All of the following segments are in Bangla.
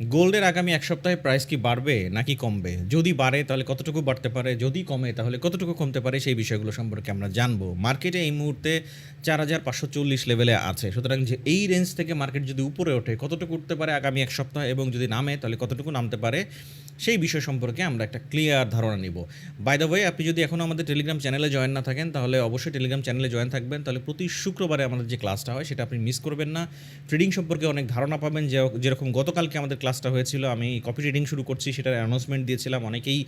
গোল্ডের আগামী ১ সপ্তাহে প্রাইস কি বাড়বে নাকি কমবে? যদি বাড়ে তাহলে কতটুকু বাড়তে পারে? যদি কমে তাহলে কতটুকু কমতে পারে? সেই বিষয়গুলো সম্পর্কে আমরা জানবো। মার্কেটে এই মুহূর্তে ৪,৫৪০ লেভেলে আছে। সুতরাং যে এই রেঞ্জ থেকে মার্কেট যদি উপরে ওঠে, কতটুকু উঠতে পারে আগামী ১ সপ্তাহ এবং যদি নামে তাহলে কতটুকু নামতে পারে? সেই বিষয় সম্পর্কে আমরা একটা ক্লিয়ার ধারণা নিব। বাই দ্য ওয়ে, আপনি যদি এখনও আমাদের টেলিগ্রাম চ্যানেলে জয়েন না থাকেন তাহলে অবশ্যই টেলিগ্রাম চ্যানেলে জয়েন থাকবেন। তাহলে প্রতি শুক্রবারে আমাদের যে ক্লাসটা হয় সেটা আপনি মিস করবেন না। ট্রেডিং সম্পর্কে অনেক ধারণা পাবেন। যেরকম গতকালকে আমাদের ক্লাসটা হয়েছিল, আমি কপি ট্রেডিং শুরু করছি সেটার অ্যানাউন্সমেন্ট দিয়েছিলাম, অনেকেই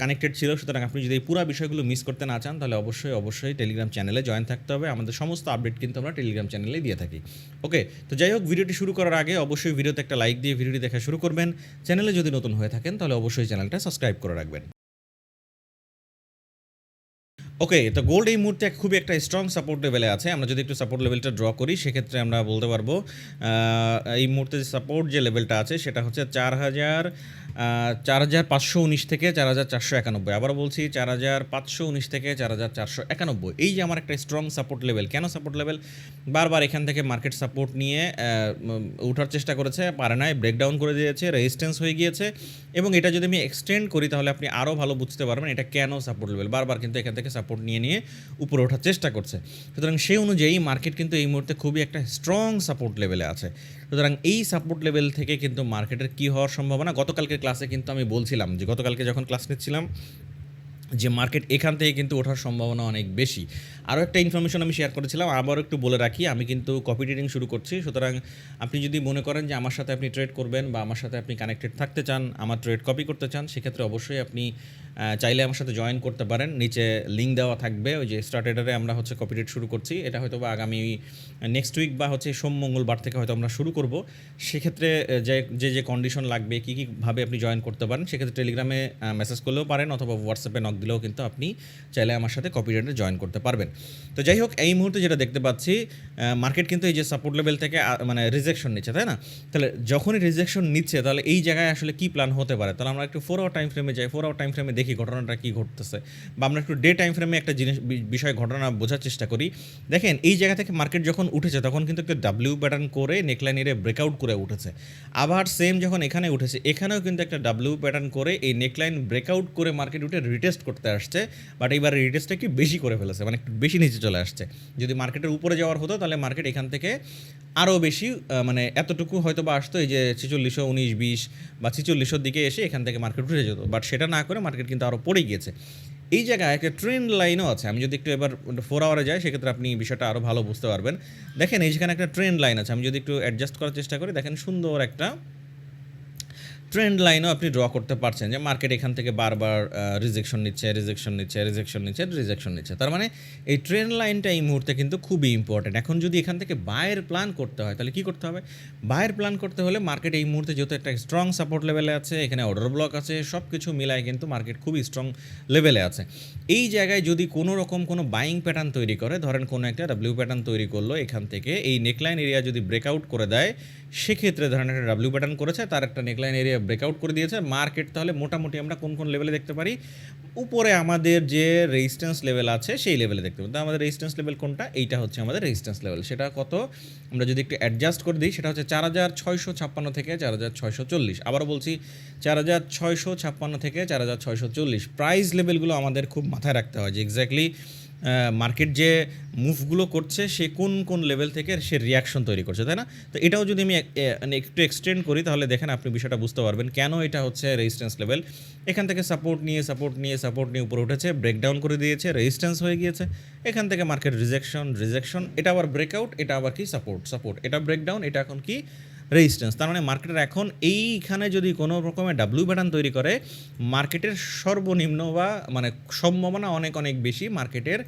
কানেক্টেড ছিল। সুতরাং আপনি যদি এই পুরো বিষয়গুলো মিস করতে না চান তাহলে অবশ্যই টেলিগ্রাম চ্যানেলে জয়েন থাকতে হবে। আমাদের সমস্ত আপডেট কিন্তু আমরা টেলিগ্রাম চ্যানেলেই দিয়ে থাকি। ওকে, তো যাই হোক, ভিডিওটি শুরু করার আগে অবশ্যই ভিডিওতে একটা লাইক দিয়ে ভিডিওটি দেখা শুরু করবেন। চ্যানেলে যদি নতুন হয়ে থাকেন তাহলে অবশ্যই চ্যানেলটা সাবস্ক্রাইব করে রাখবেন। ওকে, তো গোল্ড এই মুহূর্তে খুবই একটা স্ট্রং সাপোর্ট লেভেলে আছে। আমরা যদি একটু সাপোর্ট লেভেলটা ড্র করি সেক্ষেত্রে আমরা বলতে পারবো এই মুহূর্তে যে সাপোর্ট যে লেভেলটা আছে সেটা হচ্ছে ৪,৫১৯ থেকে ৪,৪৯১। আবারও বলছি ৪,৫১৯ থেকে ৪,৪৯১। এই যে আমার একটা স্ট্রং সাপোর্ট লেভেল। কেন সাপোর্ট লেভেল? বারবার এখান থেকে মার্কেট সাপোর্ট নিয়ে ওঠার চেষ্টা করেছে, পারে নাই, ব্রেকডাউন করে দিয়েছে, রেজিস্ট্যান্স হয়ে গিয়েছে। এবং এটা যদি আমি এক্সটেন্ড করি তাহলে আপনি আরও ভালো বুঝতে পারবেন এটা কেন সাপোর্ট লেভেল। বারবার কিন্তু এখান থেকে সাপোর্ট নিয়ে উপরে ওঠার চেষ্টা করছে। সুতরাং সেই অনুযায়ী মার্কেট কিন্তু এই মুহূর্তে খুবই একটা স্ট্রং সাপোর্ট লেভেলে আছে। সুতরাং এই সাপোর্ট লেভেল থেকে কিন্তু মার্কেটের কী হওয়ার সম্ভাবনা, গতকালকের ক্লাসে কিন্তু আমি বলছিলাম যে গতকালকে যখন ক্লাস নিচ্ছিলাম যে মার্কেট এখান থেকে কিন্তু ওঠার সম্ভাবনা অনেক বেশি। আরও একটা ইনফরমেশন আমি শেয়ার করেছিলাম, আবারও একটু বলে রাখি, আমি কিন্তু কপি ট্রেডিং শুরু করছি। সুতরাং আপনি যদি মনে করেন যে আমার সাথে আপনি ট্রেড করবেন বা আমার সাথে আপনি কানেক্টেড থাকতে চান, আমার ট্রেড কপি করতে চান, সেক্ষেত্রে অবশ্যই আপনি চাইলে আমার সাথে জয়েন করতে পারেন। নিচে লিঙ্ক দেওয়া থাকবে। ওই যে স্টার্টেডারে আমরা হচ্ছে কপি ট্রেড শুরু করছি, এটা হয়তো বা আগামী নেক্সট উইক বা হচ্ছে সোম মঙ্গলবার থেকে হয়তো আমরা শুরু করব। সেক্ষেত্রে যে কন্ডিশন লাগবে, কী কীভাবে আপনি জয়েন করতে পারেন, সেক্ষেত্রে টেলিগ্রামে মেসেজ করলেও পারেন অথবা হোয়াটসঅ্যাপে নক দিলেও কিন্তু আপনি চাইলে আমার সাথে কপি ট্রেডে জয়েন করতে পারবেন। তো যাই হোক, এই মুহূর্তে যেটা দেখতে পাচ্ছি মার্কেট কিন্তু এই যে সাপোর্ট লেভেল থেকে মানে রিজেকশন নিচ্ছে, তাই না? তাহলে যখনই রিজেকশন নিচ্ছে তাহলে এই জায়গায় আসলে কী প্ল্যান হতে পারে? তাহলে আমরা একটু 4 আওয়ার টাইম ফ্রেমে যাই, 4 আওয়ার টাইম ফ্রেমে দেখি ঘটনাটা কী ঘটতেছে, বা আমরা একটু ডে টাইম ফ্রেমে একটা বিষয় ঘটনা বোঝার চেষ্টা করি। দেখেন, এই জায়গা থেকে মার্কেট যখন উঠেছে তখন কিন্তু একটা ডাব্লিউ প্যাটার্ন করে নেকলাইন এরিয়া ব্রেকআউট করে উঠেছে। আবার সেম যখন এখানে উঠেছে, এখানেও কিন্তু একটা ডাব্লিউ প্যাটার্ন করে এই নেকলাইন ব্রেকআউট করে মার্কেট উঠে রিটেস্ট করতে আসছে। বাট এইবার রিটেস্টটা একটু বেশি করে ফেলেছে, মানে একটু বেশি নিচে চলে আসছে। যদি মার্কেটের উপরে যাওয়ার হতো তাহলে মার্কেট এখান থেকে আরও বেশি মানে এতটুকু হয়তো বা আসতো, এই যে ৪৬,১৯,২০ বা ৪৬০০ দিকে এসে এখান থেকে মার্কেট উঠে যেত। বাট সেটা না করে মার্কেট কিন্তু আরও পড়ে গিয়েছে। এই জায়গায় একটা ট্রেন্ড লাইনও আছে। আমি যদি একটু এবার 4 আওয়ারে যাই সেক্ষেত্রে আপনি বিষয়টা আরও ভালো বুঝতে পারবেন। দেখেন, এই যেখানে একটা ট্রেন্ড লাইন আছে, আমি যদি একটু অ্যাডজাস্ট করার চেষ্টা করি, দেখেন সুন্দর একটা ট্রেন্ড লাইনও আপনি ড্র করতে পারছেন যে মার্কেট এখান থেকে বারবার রিজেকশন নিচ্ছে। তার মানে এই ট্রেন্ড লাইনটা এই মুহূর্তে কিন্তু খুবই ইম্পর্টেন্ট। এখন যদি এখান থেকে বায়ের প্ল্যান করতে হয় তাহলে কী করতে হবে? বায়ের প্ল্যান করতে হলে মার্কেট এই মুহূর্তে যেহেতু একটা স্ট্রং সাপোর্ট লেভেলে আছে, এখানে অর্ডার ব্লক আছে, সব কিছু মিলায় কিন্তু মার্কেট খুবই স্ট্রং লেভেলে আছে। এই জায়গায় যদি কোনো রকম কোনো বাইং প্যাটার্ন তৈরি করে, ধরেন কোনো একটা ডাব্লিউ প্যাটার্ন তৈরি করলো, এখান থেকে এই নেকলাইন এরিয়া যদি ব্রেকআউট করে দেয়, সেক্ষেত্রে ধরেন একটা ডাব্লিউ প্যাটার্ন করেছে, তার একটা নেকলাইন এরিয়া ব্রেকআউট করে দিয়েছে মার্কেট, তাহলে মোটামুটি আমরা কোন লেভেলে দেখতে পারি? উপরে আমাদের যে রেজিস্ট্যান্স লেভেল আছে সেই লেভেলে দেখতে পারি। তো আমাদের রেজিস্ট্যান্স লেভেল কোনটা? এইটা হচ্ছে আমাদের রেজিস্ট্যান্স লেভেল। সেটা কত? আমরা যদি একটু অ্যাডজাস্ট করে দিই সেটা হচ্ছে ৪,৬৫৬ থেকে ৪,৬৪০। আবারও বলছি, ৪,৬৫৬ থেকে ৪,৬৪০। প্রাইস লেভেলগুলো আমাদের খুব মাথায় রাখতে হয় যে এক্স্যাক্টলি মার্কেট যে মুভগুলো করছে সে কোন লেভেল থেকে সে রিয়াকশন তৈরি করছে, তাই না? তো এটাও যদি আমি মানে একটু এক্সটেন্ড করি তাহলে দেখেন আপনি বিষয়টা বুঝতে পারবেন কেন এটা হচ্ছে রেজিস্ট্যান্স লেভেল। এখান থেকে সাপোর্ট নিয়ে উপরে উঠেছে, ব্রেকডাউন করে দিয়েছে, রেজিস্ট্যান্স হয়ে গিয়েছে। এখান থেকে মার্কেট রিজেকশন, এটা আবার ব্রেকআউট, এটা আবার কি সাপোর্ট, এটা ব্রেকডাউন, এটা এখন কি রেজিস্ট্যান্স। তার মানে মার্কেটের এখন এইখানে যদি কোনো রকমের ডাব্লিউ প্যাটার্ন তৈরি করে, মার্কেটের সর্বনিম্ন বা মানে সম্ভাবনা অনেক বেশি মার্কেটের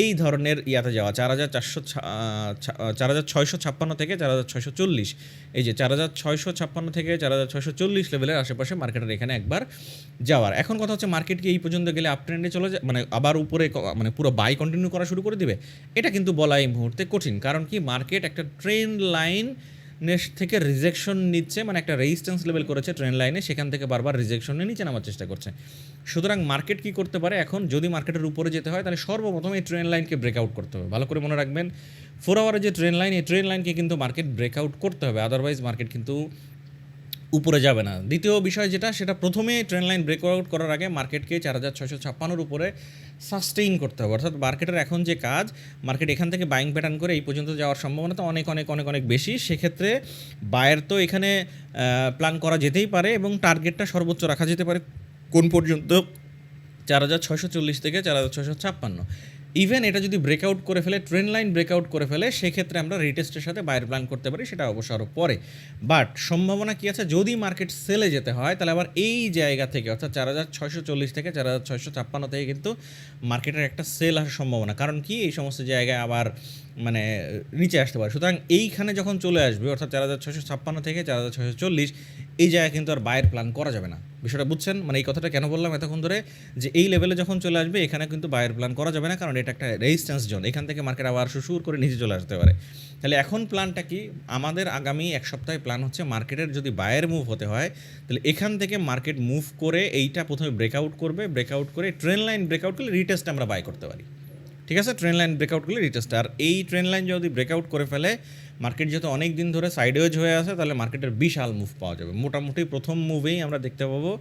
এই ধরনের ইয়াতে যাওয়া 4,656 থেকে 4,640। এই যে 4,656 থেকে 4,640 লেভেলের আশেপাশে মার্কেটের এখানে একবার যাওয়ার। এখন কথা হচ্ছে, মার্কেট কি এই পর্যন্ত গেলে আপ ট্রেন্ডে চলে যায়, মানে আবার উপরে মানে পুরো বাই কন্টিনিউ করা শুরু করে দিবে? এটা কিন্তু বলা এই মুহূর্তে কঠিন। কারণ কি, মার্কেট একটা ট্রেন্ড লাইন থেকে রিজেকশন নিচ্ছে, মানে একটা রেজিস্ট্যান্স লেভেল করেছে ট্রেন্ড লাইনে, সেখান থেকে বারবার রিজেকশন নিয়ে নিচে নামার চেষ্টা করছে। সুতরাং মার্কেট কী করতে পারে? এখন যদি মার্কেটের উপরে যেতে হয় তাহলে সর্বপ্রথম এই ট্রেন্ড লাইনকে ব্রেকআউট করতে হবে। ভালো করে মনে রাখবেন, 4 আওয়ারের যে ট্রেন্ড লাইন, এই ট্রেন্ড লাইনকে কিন্তু মার্কেট ব্রেকআউট করতে হবে, আদারওয়াইজ মার্কেট কিন্তু উপরে যাবে না। দ্বিতীয় বিষয় যেটা, সেটা প্রথমে ট্রেন্ড লাইন ব্রেকআউট করার আগে মার্কেটকে 4656 উপরে সাস্টেইন করতে হবে। অর্থাৎ মার্কেটের এখন যে কাজ, মার্কেট এখান থেকে বাইং প্যাটার্ন করে এই পর্যন্ত যাওয়ার সম্ভাবনা তো অনেক অনেক অনেক অনেক বেশি। সেক্ষেত্রে বায়ের তো এখানে প্ল্যান করা যেতেই পারে এবং টার্গেটটা সর্বোচ্চ রাখা যেতে পারে কোন পর্যন্ত, 4640 থেকে 4656। ইভেন এটা যদি ব্রেকআউট করে ফেলে, ট্রেন্ড লাইন ব্রেকআউট করে ফেলে, সেক্ষেত্রে আমরা রিটেস্টের সাথে বাইরের প্ল্যান করতে পারি, সেটা অবশ্য আরও পরে। বাট সম্ভাবনা কী আছে, যদি মার্কেট সেলে যেতে হয় তাহলে আবার এই জায়গা থেকে অর্থাৎ 4640 থেকে 4656 থেকে কিন্তু মার্কেটের একটা সেল আসার সম্ভাবনা। কারণ কি, এই সমস্ত জায়গায় আবার মানে নিচে আসতে পারে। সুতরাং এইখানে যখন চলে আসবে অর্থাৎ 4656 থেকে 4640, এই জায়গায় কিন্তু আর বাইরের প্ল্যান করা যাবে না। বিষয়টা বুঝছেন? মানে এই কথাটা কেন বললাম এতক্ষণ ধরে, যে এই লেভেলে যখন চলে আসবে এখানে কিন্তু বাইরের প্ল্যান করা যাবে না, কারণ এটা একটা রেজিস্ট্যান্স জোন, এখান থেকে মার্কেট আবার সুর করে নিচে চলে আসতে পারে। তাহলে এখন প্ল্যানটা কি, আমাদের আগামী এক সপ্তাহে প্ল্যান হচ্ছে মার্কেটের যদি বায়ের মুভ হতে হয় তাহলে এখান থেকে মার্কেট মুভ করে এইটা প্রথমে ব্রেকআউট করবে, ব্রেকআউট করে ট্রেন্ড লাইন ব্রেকআউট করলে রিটেস্ট আমরা বাই করতে পারি। ঠিক আছে, ট্রেন্ড লাইন ব্রেকআউট করলে রিটেস্ট। আর এই ট্রেন্ড লাইন যদি ব্রেকআউট করে ফেলে, মার্কেট যেহেতু অনেক দিন ধরে সাইডওয়েজ হয়ে আছে, তাহলে মার্কেটের বিশাল মুভ পাওয়া যাবে। মোটামুটি প্রথম মুভেই আমরা দেখতে পাবো,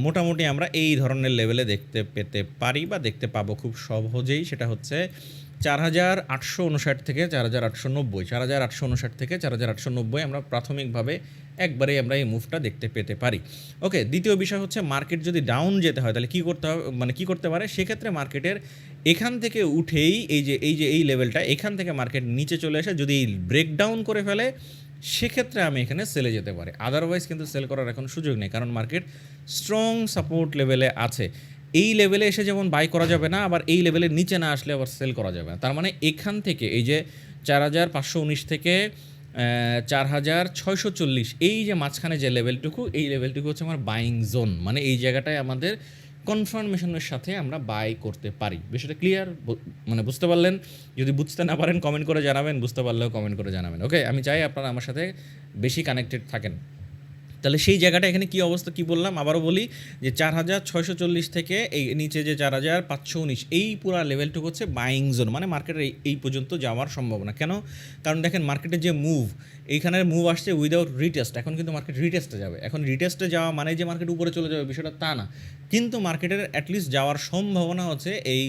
মোটামুটি আমরা এই ধরনের লেভেলে দেখতে পেতে পারি বা দেখতে পাবো খুব সহজেই। সেটা হচ্ছে 4859 থেকে 4890, 4859 থেকে 4890 আমরা প্রাথমিকভাবে একবারেই আমরা এই মুভটা দেখতে পেতে পারি। ওকে, দ্বিতীয় বিষয় হচ্ছে মার্কেট যদি ডাউন যেতে হয় তাহলে কী করতে হবে, মানে কী করতে পারে, সেক্ষেত্রে মার্কেটের এখান থেকে উঠেই এই লেভেলটা, এখান থেকে মার্কেট নিচে চলে এসে যদি ব্রেকডাউন করে ফেলে, সেক্ষেত্রে আমি এখানে সেলে যেতে পারি। আদারওয়াইজ কিন্তু সেল করার এখন সুযোগ নেই, কারণ মার্কেট স্ট্রং সাপোর্ট লেভেলে আছে। এই লেভেলে এসে যেমন বাই করা যাবে না, আবার এই লেভেলের নিচে না আসলে আবার সেল করা যাবে না। তার মানে এখান থেকে এই যে 4519 থেকে 4640, এই যে মাঝখানে যে লেভেলটুকু, এই লেভেলটুকু হচ্ছে আমার বাইং জোন। মানে এই জায়গাটায় আমাদের কনফার্মেশনের সাথে আমরা বাই করতে পারি। বিষয়টা ক্লিয়ার, মানে বুঝতে পারলেন? যদি বুঝতে না পারেন কমেন্ট করে জানাবেন, বুঝতে পারলেও কমেন্ট করে জানাবেন। ওকে, আমি চাই আপনারা আমার সাথে বেশি কানেক্টেড থাকেন। তাহলে সেই জায়গাটা এখানে কী অবস্থা, কী বললাম আবারও বলি, যে 4640 থেকে এই নিচে যে 4519, এই পুরা লেভেলটুকু হচ্ছে বাইং জোন। মানে মার্কেটের এই পর্যন্ত যাওয়ার সম্ভাবনা। কেন? কারণ দেখেন মার্কেটের যে মুভ, এইখানের মুভ আসছে উইদাউট রিটেস্ট। এখন কিন্তু মার্কেট রিটেস্টে যাবে। এখন রিটেস্টে যাওয়া মানে যে মার্কেট উপরে চলে যাবে, বিষয়টা তা না। কিন্তু মার্কেটের অ্যাটলিস্ট যাওয়ার সম্ভাবনা হচ্ছে এই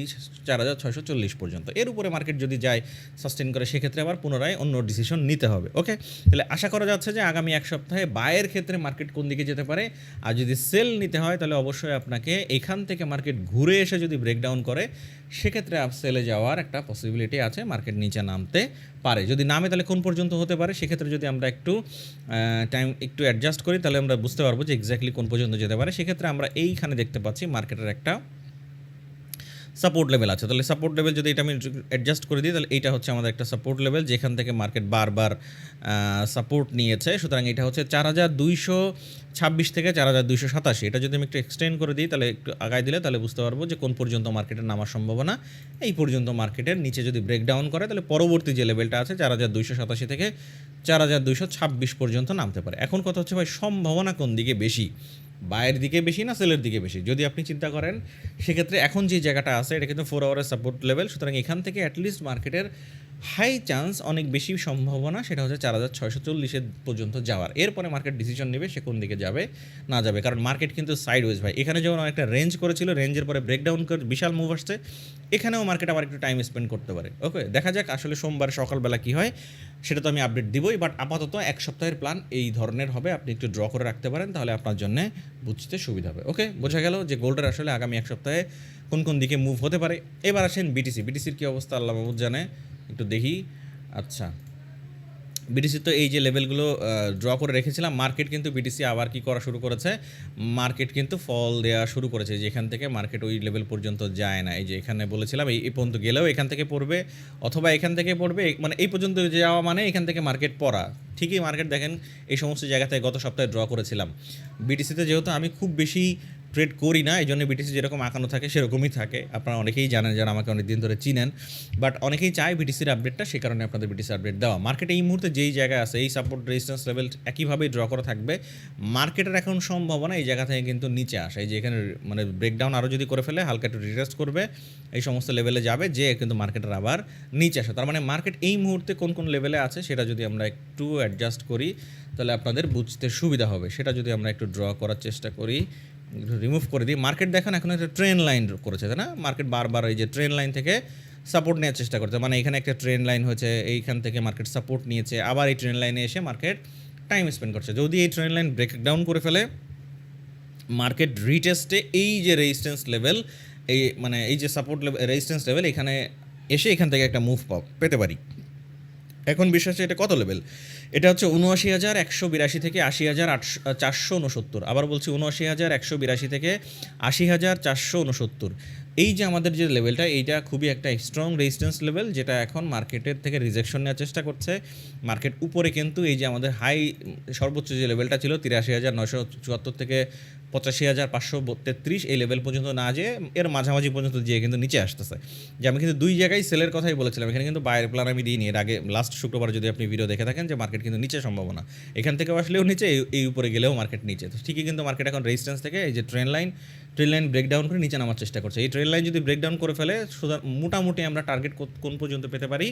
4640 পর্যন্ত। এর উপরে মার্কেট যদি যায়, সাস্টেন করে, সেক্ষেত্রে আবার পুনরায় অন্য ডিসিশন নিতে হবে। ওকে, তাহলে আশা করা যাচ্ছে যে আগামী এক সপ্তাহে বায়ের ক্ষেত্রে মার্কেট কোন দিকে যেতে পারে। আর যদি সেল নিতে হয় তাহলে অবশ্যই আপনাকে এখান থেকে মার্কেট ঘুরে এসে যদি ব্রেকডাউন করে, সেক্ষেত্রে আপ সেলে যাওয়ার একটা পসিবিলিটি আছে, মার্কেট নিচে নামতে পারে। যদি নামে তাহলে কোন পর্যন্ত হতে পারে, সেক্ষেত্রে যদি আমরা একটু টাইম একটু অ্যাডজাস্ট করি তাহলে আমরা বুঝতে পারবো যে এক্স্যাক্টলি কোন পর্যন্ত যেতে পারে। সেক্ষেত্রে আমরা এইখানে দেখতে পাচ্ছি মার্কেটের একটা সাপোর্ট লেভেল আছে। তাহলে সাপোর্ট লেভেল যদি এটা আমি অ্যাডজাস্ট করে দিই, তাহলে এইটা হচ্ছে আমাদের একটা সাপোর্ট লেভেল, যেখান থেকে মার্কেট বারবার সাপোর্ট নিয়েছে। সুতরাং এটা হচ্ছে 4226 থেকে 4287। এটা যদি আমি একটু এক্সটেন্ড করে দিই, তাহলে একটু আগায় দিলে তাহলে বুঝতে পারবো যে কোন পর্যন্ত মার্কেটের নামার সম্ভাবনা। এই পর্যন্ত মার্কেটের নিচে যদি ব্রেকডাউন করে, তাহলে পরবর্তী যে লেভেলটা আছে 4287 থেকে 4226 পর্যন্ত নামতে পারে। এখন কথা হচ্ছে ভাই, সম্ভাবনা কোন দিকে বেশি, বায়ের দিকে বেশি না সেলের দিকে বেশি? যদি আপনি চিন্তা করেন, সেক্ষেত্রে এখন যে জায়গাটা আছে এটা কিন্তু 4 আওয়ারের সাপোর্ট লেভেল। সুতরাং এখান থেকে অ্যাটলিস্ট মার্কেটের হাই চান্স, অনেক বেশি সম্ভাবনা, সেটা হচ্ছে 4640 পর্যন্ত যাওয়ার। এরপরে মার্কেট ডিসিশন নেবে সে কোন দিকে যাবে না যাবে, কারণ মার্কেট কিন্তু সাইডওয়েজ ভাই। এখানে যেমন অনেকটা রেঞ্জ করেছিল, রেঞ্জের পরে ব্রেকডাউন করে বিশাল মুভ আসছে, এখানেও মার্কেট আবার একটু টাইম স্পেন্ড করতে পারে। ওকে, দেখা যাক আসলে সোমবার সকালবেলা কী হয়, সেটা তো আমি আপডেট দিবই। বাট আপাতত এক সপ্তাহের প্ল্যান এই ধরনের হবে, আপনি একটু ড্র করে রাখতে পারেন, তাহলে আপনার জন্য বুঝতে সুবিধা হবে। ওকে, বোঝা গেল যে গোল্ডের আসলে আগামী এক সপ্তাহে কোন কোন দিকে মুভ হতে পারে। এবার আসেন বিটিসির কী অবস্থা আল্লাহ মাহমুদ জানে, একটু দেখি। আচ্ছা, বিটিসি তো এই যে লেভেলগুলো ড্র করে রেখেছিলাম, মার্কেট কিন্তু বিটিসি আবার কি করা শুরু করেছে, মার্কেট কিন্তু ফল দেওয়া শুরু করেছে। যেখান থেকে মার্কেট ওই লেভেল পর্যন্ত যায় না, এই যে এখানে বলেছিলাম এই পর্যন্ত গেলেও এখান থেকে পড়বে অথবা এখান থেকে পড়বে, মানে এই পর্যন্ত যাওয়া মানে এখান থেকে মার্কেট পড়া। ঠিকই মার্কেট দেখেন এই সমস্ত জায়গাতে গত সপ্তাহে ড্র করেছিলাম। বিটিসিতে যেহেতু আমি খুব বেশি ট্রেড করি না, এই জন্য বিটিসি যেরকম আঁকানো থাকে সেরকমই থাকে। আপনারা অনেকেই জানেন যারা আমাকে অনেক দিন ধরে চিনেন, বাট অনেকেই চায় বিটিসির আপডেটটা, সে কারণে আপনাদের বিটিসি আপডেট দেওয়া। মার্কেট এই মুহূর্তে যেই জায়গায় আছে, এই সাপোর্ট রেজিস্ট্যান্স লেভেল একইভাবেই ড্র করা থাকবে। মার্কেটের এখন সম্ভাবনা এই জায়গা থেকে কিন্তু নিচে আসে, এই যে এখানে মানে ব্রেকডাউন আরও যদি করে ফেলে, হালকা একটু রিটেস্ট করবে, এই সমস্ত লেভেলে যাবে, যে কিন্তু মার্কেটের আবার নিচে আসে। তার মানে মার্কেট এই মুহূর্তে কোন কোন লেভেলে আছে সেটা যদি আমরা একটু অ্যাডজাস্ট করি তাহলে আপনাদের বুঝতে সুবিধা হবে। সেটা যদি আমরা একটু ড্র করার চেষ্টা করি, রিমুভ করে দিই। মার্কেট দেখেন এখন একটা ট্রেন লাইন করেছে, তাই না? মার্কেট বারবার এই যে ট্রেন লাইন থেকে সাপোর্ট নেওয়ার চেষ্টা করছে, মানে এখানে একটা ট্রেন লাইন হয়েছে, এইখান থেকে মার্কেট সাপোর্ট নিয়েছে, আবার এই ট্রেন লাইনে এসে মার্কেট টাইম স্পেন্ড করছে। যদি এই ট্রেন লাইন ব্রেকডাউন করে ফেলে, মার্কেট রিটেস্টে এই যে রেজিস্ট্যান্স লেভেল, এই মানে এই যে সাপোর্ট লেভেল, রেজিস্ট্যান্স লেভেল, এখানে এসে এখান থেকে একটা মুভ পেতে পারি। এখন বিষয় হচ্ছে এটা কত লেভেল? এটা হচ্ছে ৭৯,১৮২ থেকে ৮০,৪৬৯। আবার বলছি ৭৯,১৮২ থেকে ৮০,৪৬৯। এই যে আমাদের যে লেভেলটা, এইটা খুবই একটা স্ট্রং রেজিস্ট্যান্স লেভেল, যেটা এখন মার্কেটের থেকে রিজেকশন নেওয়ার চেষ্টা করছে। মার্কেট উপরে কিন্তু এই যে আমাদের হাই সর্বোচ্চ যে লেভেলটা ছিল ৮৩,৯৭৪ থেকে ৮৫,৫৩৩, এই লেভেল পর্যন্ত না যেয়ে এর মাঝামাঝি পর্যন্ত যেয়ে কিন্তু নিচে আসতেছে। যে আমি কিন্তু দুই জায়গায় সেলের কথাই বলেছিলাম, এখানে কিন্তু বায়ের প্ল্যান আমি দিইনি এর আগে। লাস্ট শুক্রবার যদি আপনি ভিডিও দেখে থাকেন, যে মার্কেট কিন্তু নিচে সম্ভাবনা, এখান থেকে আসলেও নিচে, এই উপরে গেলেও মার্কেট নিচে। তো ঠিকই কিন্তু মার্কেট এখন রেজিস্ট্যান্স থেকে এই যে ট্রেন লাইন ব্রেকডাউন করে নিচে নামার চেষ্টা করছে। এই ট্রেন লাইন যদি ব্রেকডাউন করে ফেলে, মোটামুটি আমরা টার্গেট কোন পর্যন্ত পেতে পারি?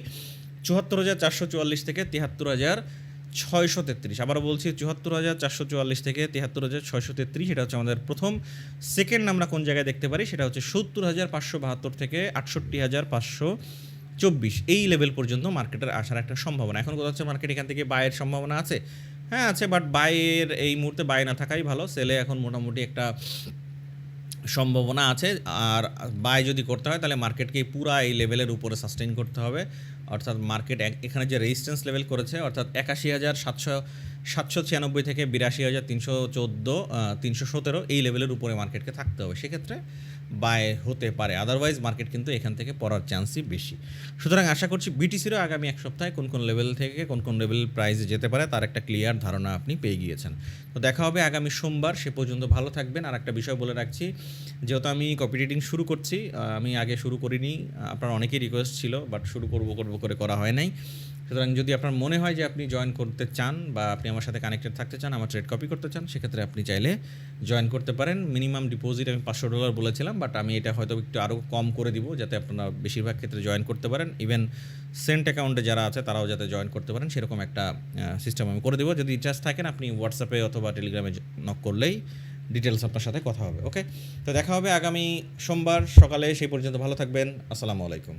৭৪,৪৪৪ থেকে ৭৩,৬৩৩। আবার বলছি ৭৪,৪৪৪ থেকে ৭৩,৬৩৩, এটা হচ্ছে আমাদের প্রথম। সেকেন্ড আমরা কোন জায়গায় দেখতে পারি? সেটা হচ্ছে ৭০,৫৭২ থেকে ৬৮,৫২৪, এই লেভেল পর্যন্ত মার্কেটের আসার একটা সম্ভাবনা। এখন কথা হচ্ছে মার্কেট এখান থেকে বায়ের সম্ভাবনা আছে, হ্যাঁ আছে, বাট বায়ের এই মুহূর্তে বায় না থাকাই ভালো। সেলে এখন মোটামুটি একটা সম্ভাবনা আছে। আর বাই যদি করতে হয় তাহলে মার্কেটকে পুরা এই লেভেলের উপরে সাস্টেইন করতে হবে। অর্থাৎ মার্কেট এখানে যে রেজিস্ট্যান্স লেভেল করেছে, অর্থাৎ ৮১,৭৯৬ থেকে ৮২,৩১৪, ৩১৭, এই লেভেলের উপরে মার্কেটকে থাকতে হবে। সেক্ষেত্রে বাই হতে পারে, আদারওয়াইজ মার্কেট কিন্তু এখান থেকে পড়ার চান্সই বেশি। সুতরাং আশা করছি বিটিসিরও আগামী এক সপ্তাহে কোন কোন লেভেল থেকে কোন কোন লেভেল প্রাইসে যেতে পারে তার একটা ক্লিয়ার ধারণা আপনি পেয়ে গিয়েছেন। তো দেখা হবে আগামী সোমবার, সে পর্যন্ত ভালো থাকবেন। আর একটা বিষয় বলে রাখছি, যেহেতু আমি কপি ট্রেডিং শুরু করছি, আমি আগে শুরু করিনি, আপনার অনেকেই রিকোয়েস্ট ছিল, বাট শুরু করব করে করা হয় নাই। সুতরাং যদি আপনার মনে হয় যে আপনি জয়েন করতে চান বা আপনি আমার সাথে কানেক্টেড থাকতে চান, আমার ট্রেড কপি করতে চান, সেক্ষেত্রে আপনি চাইলে জয়েন করতে পারেন। মিনিমাম ডিপোজিট আমি $500 বলেছিলাম, বাট আমি এটা হয়তো একটু আরও কম করে দিব, যাতে আপনারা বেশিরভাগ ক্ষেত্রে জয়েন করতে পারেন। ইভেন সেন্ট অ্যাকাউন্টে যারা আছে তারাও যাতে জয়েন করতে পারেন, সেরকম একটা সিস্টেম আমি করে দেবো। যদি ইন্টারেস্ট থাকেন, আপনি হোয়াটসঅ্যাপে অথবা টেলিগ্রামে নক করলেই ডিটেলস আপনার সাথে কথা হবে। ওকে, তো দেখা হবে আগামী সোমবার সকালে, সেই পর্যন্ত ভালো থাকবেন। আসসালামু আলাইকুম।